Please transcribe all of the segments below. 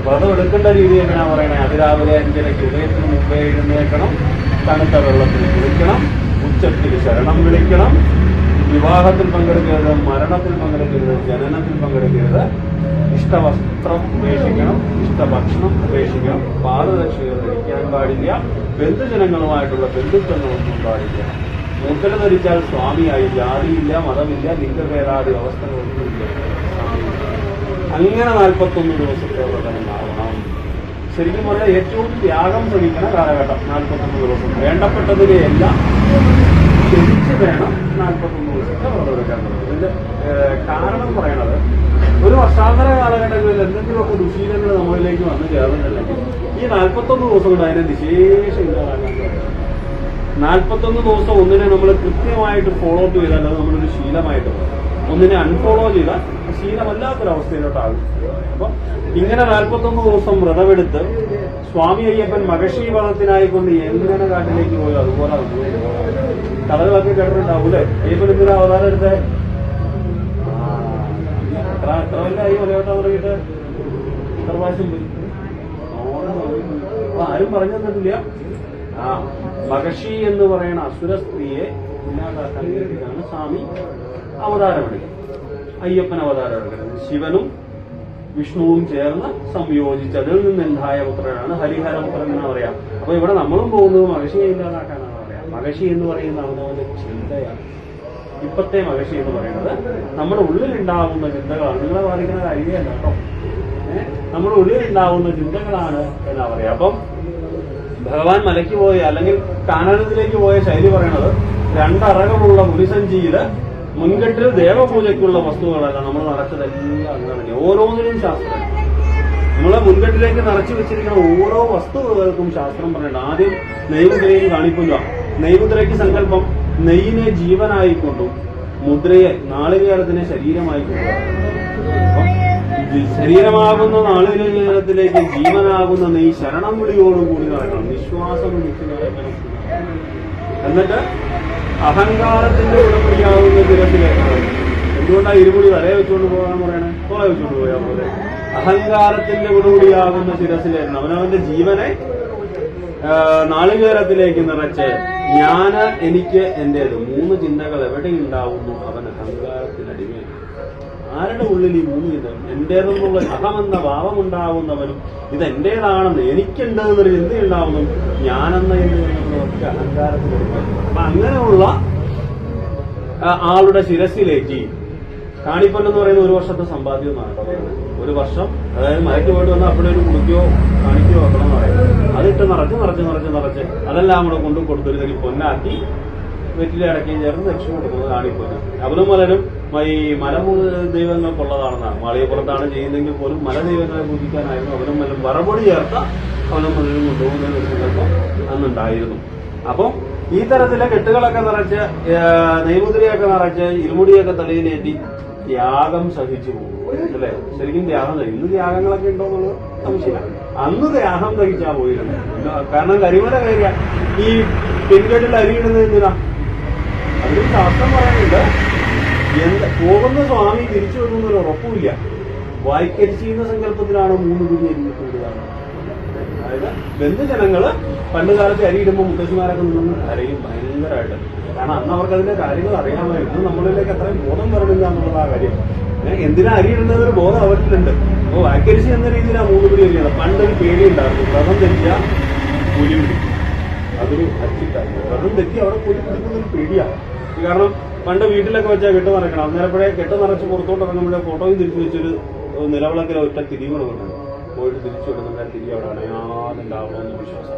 വ്രതം എടുക്കേണ്ട രീതി എങ്ങനെയാ പറയണേ? അതിരാവിലെ 5:30 ഉദയത്തിന് മുമ്പേ എഴുന്നേൽക്കണം, തണുത്ത വെള്ളത്തിൽ കുളിക്കണം, ഉച്ചത്തിൽ ശരണം വിളിക്കണം, വിവാഹത്തിൽ പങ്കെടുക്കരുത്, മരണത്തിൽ പങ്കെടുക്കരുത്, ജനനത്തിൽ പങ്കെടുക്കരുത്, ഇഷ്ടവസ്ത്രം ഉപേക്ഷിക്കണം, ഇഷ്ടഭക്ഷണം ഉപേക്ഷിക്കണം, പാദരക്ഷകൾ ധരിക്കാൻ പാടില്ല, ബന്ധുജനങ്ങളുമായിട്ടുള്ള ബന്ധുത്വങ്ങളൊന്നും പാടില്ല. മുദ്ര ധരിച്ചാൽ സ്വാമിയായി, ജാതിയില്ല, മതമില്ല, ലിംഗഭേദാദി അവസ്ഥകളൊന്നുമില്ല, അങ്ങനെ 41 ദിവസത്തെ വ്രതമുണ്ടാവണം. ശരിക്കും പറഞ്ഞാൽ ഏറ്റവും ത്യാഗം സഹിക്കുന്ന കാലഘട്ടം 41 ദിവസം. വേണ്ടപ്പെട്ടതിനെയെല്ലാം ക്ഷമിച്ച് വേണം 41 ദിവസത്തെ വ്രതം എടുക്കേണ്ടത്. ഇതിന്റെ കാരണം പറയണത്, ഒരു വർഷാന്തര കാലഘട്ടങ്ങളിൽ എന്തെങ്കിലുമൊക്കെ ദുശീലങ്ങൾ നമ്മളിലേക്ക് വന്നു ചേർന്നിട്ടുണ്ടെങ്കിൽ ഈ 41 ദിവസം കൊണ്ട് അതിനെ വിശേഷം ഇല്ലാതാക്കാൻ കഴിയും. 41 ദിവസം ഒന്നിനെ നമ്മൾ കൃത്യമായിട്ട് ഫോളോ അപ്പ് ചെയ്താൽ അത് നമ്മളൊരു ശീലമായിട്ട് പോകും. ഒന്നിനെ അൺഫോളോ ചെയ്താൽ ശീലമല്ലാത്തൊരവസ്ഥയിലോട്ടാകും. അപ്പൊ ഇങ്ങനെ 41 ദിവസം വ്രതമെടുത്ത് സ്വാമി അയ്യപ്പൻ മഹർഷി വ്രതത്തിനായിക്കൊണ്ട് എങ്ങനെ കാട്ടിലേക്ക് പോയോ അതുപോലെ കഥകളൊക്കെ കേട്ടിട്ടുണ്ടാവൂലേ? അയ്യപ്പൻ എന്തിനാ അവതാരം എടുത്തേ? എത്ര കൊല്ലായി മലയോട്ടം തുടങ്ങിയിട്ട്? എത്ര പ്രാവശ്യം പോയി? ആരും പറഞ്ഞു തന്നിട്ടില്ല. മഹർഷി എന്ന് പറയുന്ന അസുര സ്ത്രീയെ ഇല്ലാതാക്കാൻ വേണ്ടിയിട്ടാണ് സ്വാമി അവതാരമെടുക്കുന്നത്. അയ്യപ്പൻ അവതാരം എടുക്കുന്നത് ശിവനും വിഷ്ണുവും ചേർന്ന് സംയോജിച്ച് അതിൽ നിന്നുണ്ടായ പുത്രനാണ് ഹരിഹരപുത്രൻ എന്ന് പറയാം. അപ്പൊ ഇവിടെ നമ്മളും പോകുന്നത് മഹർഷിയെ ഇല്ലാതാക്കാനാണ് പറയാം. മഹർഷി എന്ന് പറയുന്ന അവനവന്റെ ചിന്തയാണ്. ഇപ്പത്തെ മഹർഷി എന്ന് പറയുന്നത് നമ്മുടെ ഉള്ളിലുണ്ടാവുന്ന ചിന്തകളാണ്. നിങ്ങളെ ബാധിക്കുന്ന കാര്യമല്ല കേട്ടോ. നമ്മുടെ ഉള്ളിലുണ്ടാവുന്ന ചിന്തകളാണ് എന്നാ പറയാ. അപ്പം ഭഗവാൻ മലയ്ക്ക് പോയ അല്ലെങ്കിൽ കാനനത്തിലേക്ക് പോയ ശൈലി പറയണത്, 2 അറകമുള്ള മുനിസഞ്ചിയില് മുൻകെട്ടിൽ ദേവപൂജയ്ക്കുള്ള വസ്തുക്കളല്ല നമ്മൾ നിറച്ചതെല്ലാം അങ്ങനെ. ഓരോന്നിനും ശാസ്ത്രം. നമ്മളെ മുൻകെട്ടിലേക്ക് നിറച്ചു വെച്ചിരിക്കുന്ന ഓരോ വസ്തുക്കൾക്കും ശാസ്ത്രം പറഞ്ഞിട്ടുണ്ട്. ആദ്യം നെയ്മുദ്രയും കാണിക്കുക. നെയ്മുദ്രയ്ക്ക് സങ്കല്പം നെയ്യിനെ ജീവനായിക്കൊണ്ടും മുദ്രയെ നാളികേരത്തിനെ ശരീരമായിക്കൊണ്ടും. ശരീരമാകുന്ന നാളികേരത്തിലേക്ക് ജീവനാകുന്ന നെയ്യ് ശരണം വിളിയോടുകൂടി നടക്കണം. നിശ്വാസം വിളിച്ച് നടക്കണം. എന്നിട്ട് അഹങ്കാരത്തിന്റെ ഉടമ്പടിയാവുന്ന ശിരസിലേക്ക്. എന്തുകൊണ്ടാണ് ഇരുമുടി തലയെ വെച്ചുകൊണ്ട് പോകാൻ പറയണേ? തോളെ വെച്ചുകൊണ്ട് പോയാൽ പോലെ. അഹങ്കാരത്തിന്റെ ഉടമ്പടിയാകുന്ന ശിരസിലേക്ക് അവനവന്റെ ജീവനെ നാളികേരത്തിലേക്ക് നിറച്ച് ഞാന് എനിക്ക് എന്റേത് 3 ചിന്തകൾ എവിടെയുണ്ടാവുന്നു അവൻ അഹങ്കാരത്തിനടിമയാണ്. ആരുടെ ഉള്ളിൽ ഈ 3 ചിന്തകൾ? എന്റേതെന്നുള്ള അഹമെന്ന ഭാവമുണ്ടാവുന്നവനും ഇതെന്റേതാണെന്ന് എനിക്കുണ്ട് എന്നൊരു ചിന്തയുണ്ടാവുന്നു. ഞാനെന്ന ഒക്കെ അഹങ്കാരത്തിനടിമയാണ്. അപ്പൊ അങ്ങനെയുള്ള ആളുടെ ശിരസിലേക്ക് കാണിപ്പല്ലെന്ന് പറയുന്ന 1 വർഷത്തെ സമ്പാദ്യം എന്നാണ് പറയുന്നത്. 1 വർഷം, അതായത് മലയ്ക്ക് പോയിട്ട് വന്നാൽ അവിടെ ഒരു കുടിക്കോ കാണിക്കോ വെക്കണം എന്ന് പറയുന്നത്. അതിട്ട് നിറച്ച് അതെല്ലാം കൂടെ കൊണ്ടു കൊടുത്തൊരു തരി പൊന്നാക്കി വെറ്റിലെ അടക്കുകയും ചേർന്ന് ദക്ഷിണ കൊടുക്കുന്നത് കാണിപ്പൊന്ന്. അവനും മലരും ഈ മല ദൈവങ്ങൾക്കുള്ളതാണെന്നാണ്. മാളികപ്പുറത്താണ് ചെയ്യുന്നതെങ്കിൽ പോലും മല ദൈവങ്ങളെ പൂജിക്കാനായിരുന്നു അവനും മലും വറപൊടി ചേർത്ത അവനും മലരും കൊണ്ടുപോകുന്ന ഒരു സങ്കല്പം അന്നുണ്ടായിരുന്നു. അപ്പം ഈ തരത്തിലെ കെട്ടുകളൊക്കെ നിറച്ച് നെയ്മുദ്രയൊക്കെ നിറച്ച് ഇരുമുടിയൊക്കെ തലയിലേറ്റി ത്യാഗം സഹിച്ചു പോകും അല്ലെ? ശരിക്കും ത്യാഗം സഹിക്കും. ഇന്ന് ത്യാഗങ്ങളൊക്കെ ഉണ്ടോ എന്നുള്ളത് സംശയമാണ്. അന്ന് ത്യാഗം സഹിച്ചാ പോയിരുന്നു. കാരണം കരിമല കയറിയ ഈ പെൺകെട്ടിൽ അരിയിടുന്നത് എന്തിനാ? അതിന് ശാസ്ത്രം പറയുന്നുണ്ട്. പോകുന്ന സ്വാമി തിരിച്ചു വരുന്നൊരു ഉറപ്പുമില്ല. വായിക്കരിച്ചിരുന്ന സങ്കല്പത്തിലാണ് 3 പിടി അരിഞ്ഞിട്ടുള്ളതാണ്. അതായത് ബന്ധുജനങ്ങള് പണ്ട് കാലത്ത് അരിയിടുമ്പോൾ മുത്തശ്ശിമാരൊക്കെ നിന്ന് കരയും ഭയങ്കരമായിട്ട്. കാരണം അന്ന് അവർക്ക് അതിന്റെ കാര്യങ്ങൾ അറിയാമായിരുന്നു. നമ്മളിലേക്ക് അത്രയും ബോധം വരണില്ല എന്നുള്ള ആ കാര്യം. എന്തിനാ അരിയിടുന്നതൊരു ബോധം അവർക്കുണ്ട്. അപ്പോൾ വായിക്കരിച്ചി എന്ന രീതിയിലാണ് 3 പിടി അരിയുന്നത്. പണ്ടൊരു പേടിയുണ്ടായിരുന്നു. വ്രതം തെറ്റിയാൽ പുലി പിടിക്കും. അതൊരു അച്ചിട്ടായിരുന്നു. വ്രതം തെറ്റി അവിടെ പുലി പിടിക്കുന്നൊരു പേടിയാണ്. കാരണം പണ്ട് വീട്ടിലൊക്കെ വെച്ചാൽ കെട്ട് നിറയ്ക്കണം. അന്നേരപ്പോഴേ കെട്ട് നിറച്ച് പുറത്തോട്ട് ഇറങ്ങുമ്പോഴേ ഫോട്ടോയും തിരിച്ചു വെച്ചൊരു നിലവിളക്കിലെ ഒറ്റ തിരിവുകൾ കൊണ്ടാണ് പോയിട്ട് തിരിച്ചു വിടുന്ന തിരികെ അവിടെ അണയാതുണ്ടാവണമെന്ന് വിശ്വാസം.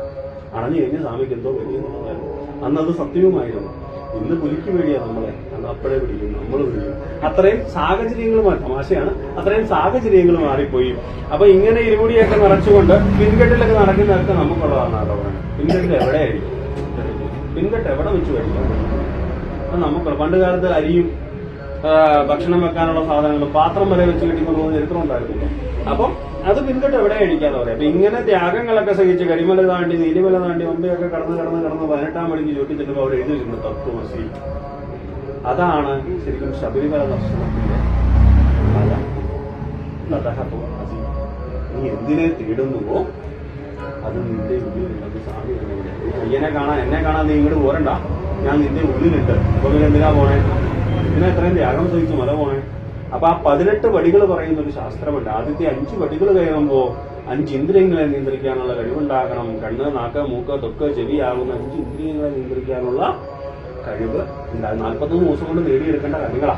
അണഞ്ഞു കഴിഞ്ഞ സ്വാമിക്ക് എന്തോ വലിയെന്നുള്ളതായിരുന്നു. അന്നത് സത്യവുമായിരുന്നു. ഇന്ന് പുലിക്ക് പേടിയാണ് നമ്മളെ. അന്ന് അപ്പോഴേ പിടിക്കും, നമ്മൾ പിടിക്കും. അത്രയും സാഹചര്യങ്ങൾ തമാശയാണ്. അത്രയും സാഹചര്യങ്ങൾ മാറിപ്പോയി. അപ്പൊ ഇങ്ങനെ ഇരുമുടിയൊക്കെ നിറച്ചുകൊണ്ട് പിൻകെട്ടിലൊക്കെ നടക്കുന്നതൊക്കെ നമുക്കുള്ളതാണ് കേട്ടോ. പിൻകെട്ടിൽ എവിടെയായിരിക്കും? പിൻകെട്ട് എവിടെ വെച്ച് കഴിക്കും? നമുക്ക് പണ്ട് കാലത്ത് അരിയും ഭക്ഷണം വെക്കാനുള്ള സാധനങ്ങൾ പാത്രം വരെ വെച്ച് കിട്ടിക്കൊണ്ട് പോകുന്ന ചരിത്രം ഉണ്ടായിരുന്നില്ല. അപ്പം അത് പിൻകെട്ട് എവിടെ അടിക്കാന്ന് പറയാം. അപ്പൊ ഇങ്ങനെ ത്യാഗങ്ങളൊക്കെ സഹിച്ച് കരിമല താണ്ടി നീലിമല താണ്ടി ഒമ്പയൊക്കെ കടന്ന് 18ാം മണിക്ക് ചൂട്ടി ചെല്ലുമ്പോൾ അവിടെ എഴുതി വെച്ചിട്ടുണ്ട് തത്വമസി. അതാണ് ശരിക്കും ശബരിമല ദർശനത്തിന്റെ ഫലം. നീ എന്തിനെ തേടുന്നുവോ അത് നിന്റെ ഉള്ളിലുള്ളത് സ്വാമി തന്നെ വിചാരിക്കും. അയ്യനെ കാണാൻ എന്നെ കാണാൻ നീ ഇങ്ങോട്ട് പോരണ്ട, ഞാൻ നിന്റെ ഉള്ളിലുണ്ട്. അപ്പൊ പിന്നെ എന്തിനാ പോണേ? ഇതിനെ എത്രയും ത്യാഗം സഹിച്ചു മല പോണേ. അപ്പൊ ആ 18 പടികൾ പറയുന്ന ഒരു ശാസ്ത്രമുണ്ട്. ആദ്യത്തെ 5 പടികൾ കയറുമ്പോ 5 ഇന്ദ്രിയങ്ങളെ നിയന്ത്രിക്കാനുള്ള കഴിവുണ്ടാകണം. കണ്ണ്, നാക്ക്, മൂക്ക്, തൊക്ക്, ചെവിയാകുന്ന 5 ഇന്ദ്രിയങ്ങളെ നിയന്ത്രിക്കാനുള്ള കഴിവ് ഉണ്ടാകും. 43 ദിവസം കൊണ്ട് നേടിയെടുക്കേണ്ട കാര്യങ്ങളാ.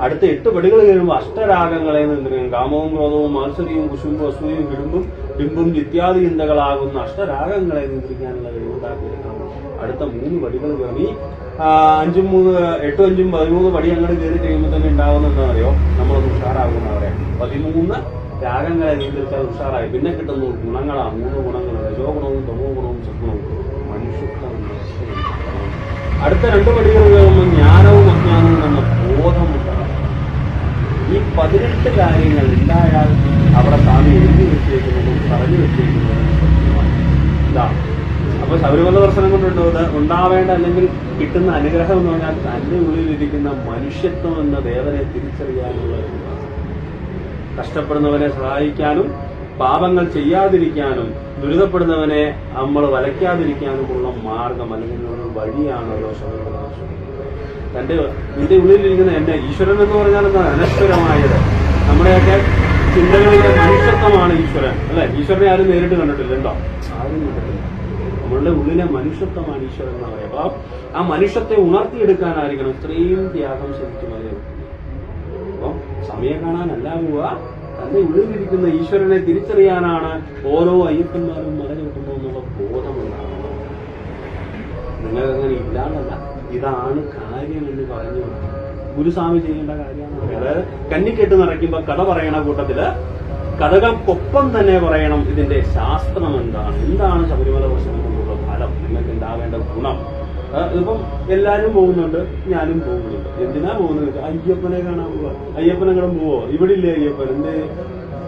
അടുത്ത 8 പടികൾ കഴിയുമ്പോൾ അഷ്ടരാഗങ്ങളെ നിയന്ത്രിക്കും. കാമവും ക്രോധവും മാത്സര്യവും കുശുമ്പും അസൂയയും ബിംബും ഇത്യാദി ചിന്തകളാകുന്ന അഷ്ടരാഗങ്ങളെ നിയന്ത്രിക്കാനുള്ള കഴിവുണ്ടാക്കിയെടുക്കണം. അടുത്ത 3 പടികൾ കയറി 8 5 13 പടി അങ്ങോട്ട് കയറി കഴിയുമ്പോൾ തന്നെ ഉണ്ടാവുന്ന എന്താണെന്നറിയോ? നമ്മളൊന്ന് ഉഷാറാകുന്നവരെ 13 രാഗങ്ങളെ നിയന്ത്രിച്ചാൽ ഉഷാറായി. പിന്നെ കിട്ടുന്ന ഗുണങ്ങളാ 3 ഗുണങ്ങൾ: രജോ ഗുണവും തമോ ഗുണവും സദ്ഗുണവും. മനുഷ്യത്വം. അടുത്ത 2 പടികൾ കയറുമ്പോൾ ജ്ഞാനവും അജ്ഞാനവും എന്ന ബോധമുണ്ടാകും. ഈ 18 കാര്യങ്ങൾ ഉണ്ടായാൽ അവിടെ സ്വാമി എഴുതി വെച്ചേക്കുന്നതും പറഞ്ഞു വെച്ചേക്കുന്നതും ഇതാ. അപ്പൊ ശബരിമല ദർശനം കൊണ്ട് ഉണ്ടാവേണ്ട അല്ലെങ്കിൽ കിട്ടുന്ന അനുഗ്രഹം എന്ന് പറഞ്ഞാൽ തന്റെ ഉള്ളിലിരിക്കുന്ന മനുഷ്യത്വം എന്ന ദേവനെ തിരിച്ചറിയാനുള്ള കഷ്ടപ്പെടുന്നവനെ സഹായിക്കാനും പാപങ്ങൾ ചെയ്യാതിരിക്കാനും ദുരിതപ്പെടുന്നവനെ നമ്മൾ വലയ്ക്കാതിരിക്കാനുമുള്ള മാർഗം അല്ലെങ്കിൽ ഒരു വഴിയാണല്ലോ ശബരിമല ദർശനം. നിന്റെ ഉള്ളിലിരിക്കുന്ന എന്നെ ഈശ്വരൻ എന്ന് പറഞ്ഞാൽ എന്താ? അനശ്വരമായത്. നമ്മുടെയൊക്കെ ചിന്തകളിലെ മനുഷ്യത്വമാണ് ഈശ്വരൻ, അല്ലെ? ഈശ്വരനെ ആരും നേരിട്ട് കണ്ടിട്ടില്ല, ഉണ്ടോ? ആരും കണ്ടിട്ടില്ല. നമ്മളുടെ ഉള്ളിലെ മനുഷ്യത്വമാണ് ഈശ്വരൻ എന്ന് പറയുക. അപ്പൊ ആ മനുഷ്യത്തെ ഉണർത്തിയെടുക്കാനായിരിക്കണം ഇത്രയും ത്യാഗം ശരിക്കുന്നത്. അപ്പം സമയം കാണാനല്ല പോവുക, തന്റെ ഉള്ളിലിരിക്കുന്ന ഈശ്വരനെ തിരിച്ചറിയാനാണ് ഓരോ അയ്യപ്പന്മാരും മല ചവിട്ടുമ്പോൾ എന്നുള്ള ബോധമുണ്ടാകുന്നത്. നിങ്ങൾക്കങ്ങനെ ഇല്ലാന്നല്ല, ഇതാണ് കാര്യം എന്ന് പറഞ്ഞു ഗുരുസ്വാമി ചെയ്യേണ്ട കാര്യമാണ്. അതായത് കന്നിക്കെട്ട് നിറയ്ക്കുമ്പോ കഥ പറയണ കൂട്ടത്തില് കഥകൾക്കൊപ്പം തന്നെ പറയണം ഇതിന്റെ ശാസ്ത്രം എന്താണ് ശബരിമല ദർശനം കൊണ്ടുള്ള ഫലം, നിങ്ങൾക്ക് ഉണ്ടാവേണ്ട ഗുണം. ഇപ്പം എല്ലാരും പോകുന്നുണ്ട്, ഞാനും പോകുന്നുണ്ട്. എന്തിനാ പോകുന്നത്? അയ്യപ്പനെ കാണാൻ പോവാ. അയ്യപ്പനെങ്കിലും പോവോ? ഇവിടെ ഇല്ലേ അയ്യപ്പൻ? എന്തേ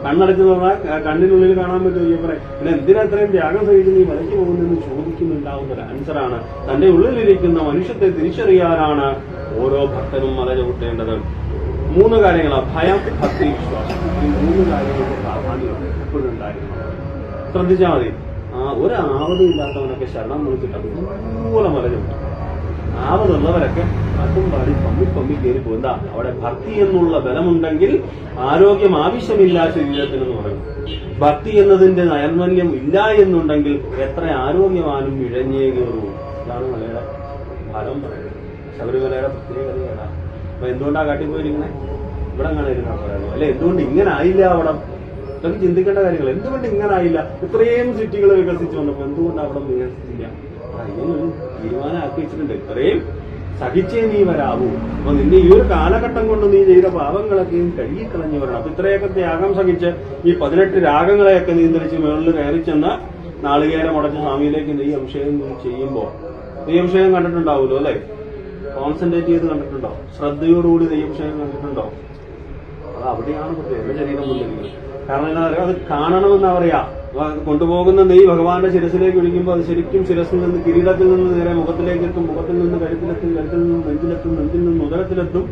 കണ്ണടച്ച് പറഞ്ഞാൽ കണ്ണിനുള്ളിൽ കാണാൻ പറ്റും അയ്യപ്പനെ. പിന്നെ എന്തിനാ അത്രയും ത്യാഗം സഹിക്കുന്ന ഈ മലയ്ക്ക് പോകുന്നതെന്ന് ചോദിക്കുന്നുണ്ടാവുന്ന ഒരു ആൻസറാണ്. തന്റെ ഉള്ളിലിരിക്കുന്ന മനുഷ്യത്തെ തിരിച്ചറിയാനാണ് ഓരോ ഭക്തനും മല ചവിട്ടേണ്ടത്. 3 കാര്യങ്ങളാണ്: ഭയം, ഭക്തി, വിശ്വാസം. ഈ 3 കാര്യങ്ങൾക്ക് പ്രാധാന്യമുണ്ട്, എപ്പോഴും ഉണ്ടായിരുന്നു. ശ്രദ്ധിച്ചാൽ മതി. ഒരു ആവതും ഇല്ലാത്തവനൊക്കെ ശരണം വിളിച്ചിട്ട് അതുപോലെ മല ചവിട്ടും. ആവതുള്ളവരൊക്കെ അതും പാടി പമ്മി കയറി പോകുന്ന അവിടെ ഭക്തി എന്നുള്ള ബലമുണ്ടെങ്കിൽ ആരോഗ്യം ആവശ്യമില്ല ശരീരത്തിനെന്ന് പറയും. ഭക്തി എന്നതിന്റെ നൈർമല്യം ഇല്ല എന്നുണ്ടെങ്കിൽ എത്ര ആരോഗ്യവാനും ഇഴഞ്ഞേ കയറും. ഇതാണ് മലയുടെ ഫലം പറയുന്നത്. ശബരിമലയുടെ പ്രത്യേകതയാണ്. അപ്പൊ എന്തുകൊണ്ടാണ് കാട്ടിപ്പോയിരിക്കുന്നത്? ഇവിടെ അങ്ങനെ ഇരുന്നാൽ പറയുന്നത് അല്ലെ? എന്തുകൊണ്ട് ഇങ്ങനെ ആയില്ല? അവിടെ ഇതൊക്കെ ചിന്തിക്കേണ്ട കാര്യങ്ങൾ. എന്തുകൊണ്ട് ഇങ്ങനെ ആയില്ല? ഇത്രയും സിറ്റികൾ വികസിച്ച് വന്നപ്പോ എന്തുകൊണ്ട് അവിടെ വികസിച്ചില്ല? ഇങ്ങനൊരു തീരുമാനമാക്കി വെച്ചിട്ടുണ്ട്. ഇത്രയും സഹിച്ചേ നീ വരാവൂ. അപ്പൊ നിന്റെ ഈ ഒരു കാലഘട്ടം കൊണ്ട് നീ ചെയ്ത പാപങ്ങളൊക്കെയും കഴുകിക്കളഞ്ഞു വരണം. അപ്പൊ ഇത്രയൊക്കെ ത്യാഗം സഹിച്ച് ഈ 18 രാഗങ്ങളെയൊക്കെ നിയന്ത്രിച്ച് മുകളിൽ കയറി ചെന്ന് നാളികേരം ഉടച്ച് സ്വാമിയിലേക്ക് നെയ്യ് അഭിഷേകം ചെയ്യുമ്പോ നെയ്യ് അഭിഷേകം കണ്ടിട്ടുണ്ടാവുമല്ലോ അല്ലെ? കോൺസെൻട്രേറ്റ് ചെയ്ത് കണ്ടിട്ടുണ്ടോ? ശ്രദ്ധയോടുകൂടി നെയ്യ് അഭിഷേകം കണ്ടിട്ടുണ്ടോ? അത് അവിടെയാണ് പ്രത്യേക ശരീരം കൊണ്ടിരിക്കുന്നത്. കാരണം എന്താ പറയുക, അത് കാണണമെന്നാ പറയാ. കൊണ്ടുപോകുന്ന നെയ്യ് ഭഗവാന്റെ ശിരസിലേക്ക് ഒഴിക്കുമ്പോൾ അത് ശരിക്കും ശിരസിൽ നിന്ന് കിരീടത്തിൽ നിന്ന് നേരെ മുഖത്തിലേക്ക് എത്തും, മുഖത്തിൽ നിന്ന് കഴുത്തിലെത്തും, കഴുത്തിൽ നിന്ന് നെഞ്ചിലെത്തും, നെഞ്ചിൽ നിന്ന് ഉദരത്തിലെത്തും,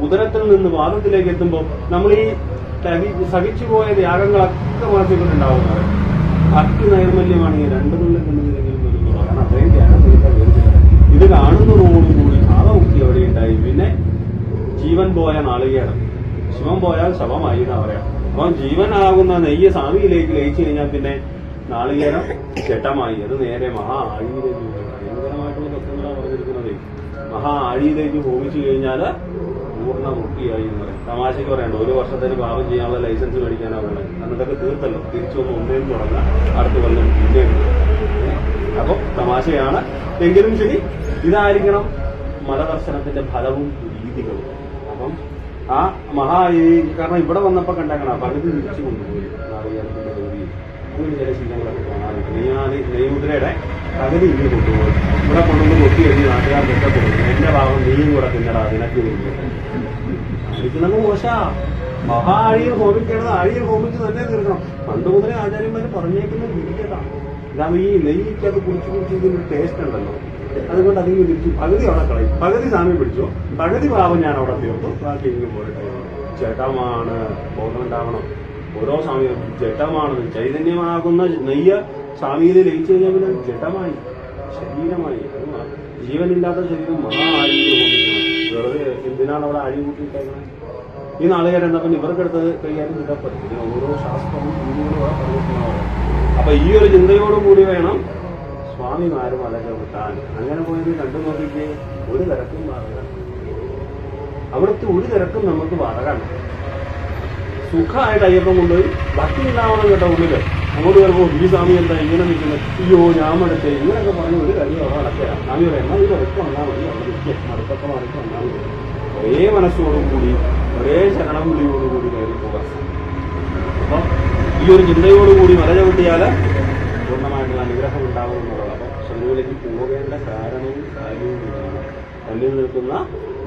ഉദരത്തിൽ നിന്ന് പാദത്തിലേക്ക് എത്തുമ്പോൾ നമ്മൾ ഈ സഹിച്ചുപോയ ത്യാഗങ്ങളൊക്കെ മാറ്റിക്കൊണ്ടുണ്ടാവുന്നത്. ഭക്തി നൈർമല്യമാണ് ഈ 2 തുള്ളി കൊണ്ടുവരെങ്കിലും വരുന്നത്. കാരണം അത്രയും ത്യാഗം സഹിക്കാൻ വരുന്നില്ല. ഇത് കാണുന്നതോടുകൂടി ഭാവമുക്തി അവിടെ ഉണ്ടായി. പിന്നെ ജീവൻ പോയ നാളികേരം, ശിവൻ പോയാൽ ശവമായി എന്നാ പറയാം. അപ്പം ജീവനാകുന്ന നെയ്യ് സ്വാമിയിലേക്ക് ലയിച്ചു കഴിഞ്ഞാൽ പിന്നെ നാളികേരം ജഡമായി. അത് നേരെ മഹാ ആഴിയിലേക്ക് ഭയങ്കരമായിട്ടുള്ള തത്വങ്ങളാണ് പറഞ്ഞിരിക്കുന്നത്. മഹാ ആഴിയിലേക്ക് ഹോമിച്ചു കഴിഞ്ഞാൽ പൂർണ്ണ മുക്തിയായി എന്ന് പറയും. തമാശയ്ക്ക് പറയണ്ട, 1 വർഷത്തേക്ക് പാപം ചെയ്യാനുള്ള ലൈസൻസ് മേടിക്കാനാ വേണ്ടത്. കാരണം ഇതൊക്കെ തീർത്തല്ലോ, തിരിച്ചു വന്ന് ഒന്നേന്ന് തുടങ്ങാം, അടുത്ത കൊല്ലം പിന്നെ. അപ്പൊ തമാശയാണ് എങ്കിലും ശരി, ഇതായിരിക്കണം മലദർശനത്തിന്റെ ഫലവും രീതികളും. അപ്പം ആ കാരണം ഇവിടെ വന്നപ്പോ കണ്ടേക്കണം പകുതി തിരിച്ചു കൊണ്ടുപോയി നാളികേരത്തിന്റെ പകുതി. അങ്ങനെ ചില ശീലങ്ങളൊക്കെ കാണാറുണ്ട്. നെയ്മുദ്രയുടെ പകുതി ഇങ്ങനെ കൊണ്ടുപോയി ഇവിടെ കൊണ്ടുവന്ന് കൊത്തി കഴിഞ്ഞ് നാട്ടുകാർക്ക് ഇഷ്ടപ്പെടുന്നു. എന്റെ ഭാഗം നെയ്യും കൂടെ തിന്നടാ, അതിനൊക്കെ കഴിക്കുന്നത് മോശാ. ആഴിയിൽ ഹോമിക്കേണ്ടത് ആഴിയിൽ ഹോമിച്ച് തന്നെ തീർക്കണം. പണ്ട് മുതലേ ആചാര്യന്മാര് പറഞ്ഞേക്കുന്ന വിധിയതാണ്. ഇതാകുമ്പോ ഈ നെയ്യ്ക്കത് കുടിച്ച് ഇതിനൊരു ടേസ്റ്റ് ഉണ്ടല്ലോ, അതുകൊണ്ട് അതിന് തിരിച്ചു പകുതി അവിടെ കളയും. പകുതി സ്വാമി പിടിച്ചു, പകുതി പാവം ഞാൻ അവിടെ തീർത്തു, ബാക്കി ഇങ്ങനെ പോയിട്ട് ചേട്ടാമാണ് ബോധം ഉണ്ടാവണം. ഓരോ സ്വാമിയും ജഡമാണത്. ചൈതന്യമാകുന്ന നെയ്യ് സ്വാമിയിൽ ലയിച്ചു കഴിഞ്ഞാൽ പിന്നെ ജഡമായി, ശരീരമായി. അത് ജീവനില്ലാത്ത ശരീരം ആഴിയിൽ കൊണ്ടിരിക്കണം. വെറുതെ എന്തിനാണ് അവിടെ ആഴി കൂട്ടിയിട്ടേക്കുന്നത്? ഈ നാളുകാരെന്താ പിന്നെ ഇവർക്കെടുത്തത് കൈകാര്യം ചെയ്താൽ പറ്റും. ഓരോ ശാസ്ത്രവും രീതിയോടുകൂടെ പറഞ്ഞിട്ടുള്ളതാണ്. അപ്പൊ ഈ ഒരു ചിന്തയോടുകൂടി വേണം സ്വാമിമാരും അതൊക്കെ വിട്ടാൻ. അങ്ങനെ പോയത് കണ്ടു നോക്കിയിട്ട് ഒരു തിരക്കും വാടക, അവിടുത്തെ ഒരു തിരക്കും നമുക്ക് വാടകയാണ്. സുഖമായിട്ട് അയ്യപ്പം കൊണ്ടുപോയി ഭക്തി ഉണ്ടാവണം കേട്ടോ ഉള്ളില്. അങ്ങോട്ട് വരുമ്പോൾ ഈ സ്വാമി എന്താ ഇങ്ങനെ നിൽക്കുന്നത്, അയ്യോ ഞാൻ മടുത്തേ, ഇങ്ങനെയൊക്കെ പറഞ്ഞ് ഒരു കാര്യം അവിടെ നടക്കുക. സ്വാമി പറയാം എന്നാൽ ഇത് ഇറക്കി വന്നാൽ മതി, അവിടെ നിൽക്കുക, മടുത്തൊക്കെ മറിച്ച് വന്നാൽ മതി. ഒരേ മനസ്സോടുകൂടി ഒരേ ശരണം വിളിയോടുകൂടി കയറി പോകാം. അപ്പം ഈ ഒരു ചിന്തയോടുകൂടി മല ചവിട്ടിയാല് പൂർണ്ണമായിട്ടുള്ള അനുഗ്രഹം ഉണ്ടാവും എന്നുള്ളത്. അപ്പം ശബരിമലയ്ക്ക് പോകേണ്ട കാരണവും കാര്യവും ഇതാണ്. തന്നിൽ നിൽക്കുന്ന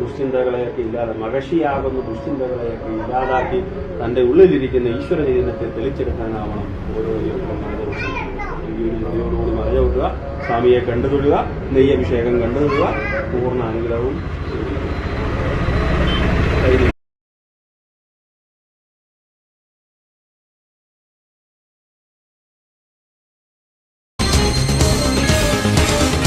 ദുശ്ചിന്തകളെയൊക്കെ ഇല്ലാതെ, മഹർഷിയാകുന്ന ദുശ്ചിന്തകളെയൊക്കെ ഇല്ലാതാക്കി തന്റെ ഉള്ളിലിരിക്കുന്ന ഈശ്വര ചൈതന്യത്തെ തെളിച്ചെടുക്കാനാവണം ഓരോ ഈ ഒരു ചിന്തയോടുകൂടി മല ചവിട്ടുക, സ്വാമിയെ കണ്ടുതൊഴുക, നെയ്യഭിഷേകം കണ്ടുതൊഴുക, പൂർണ്ണ അനുഗ്രഹവും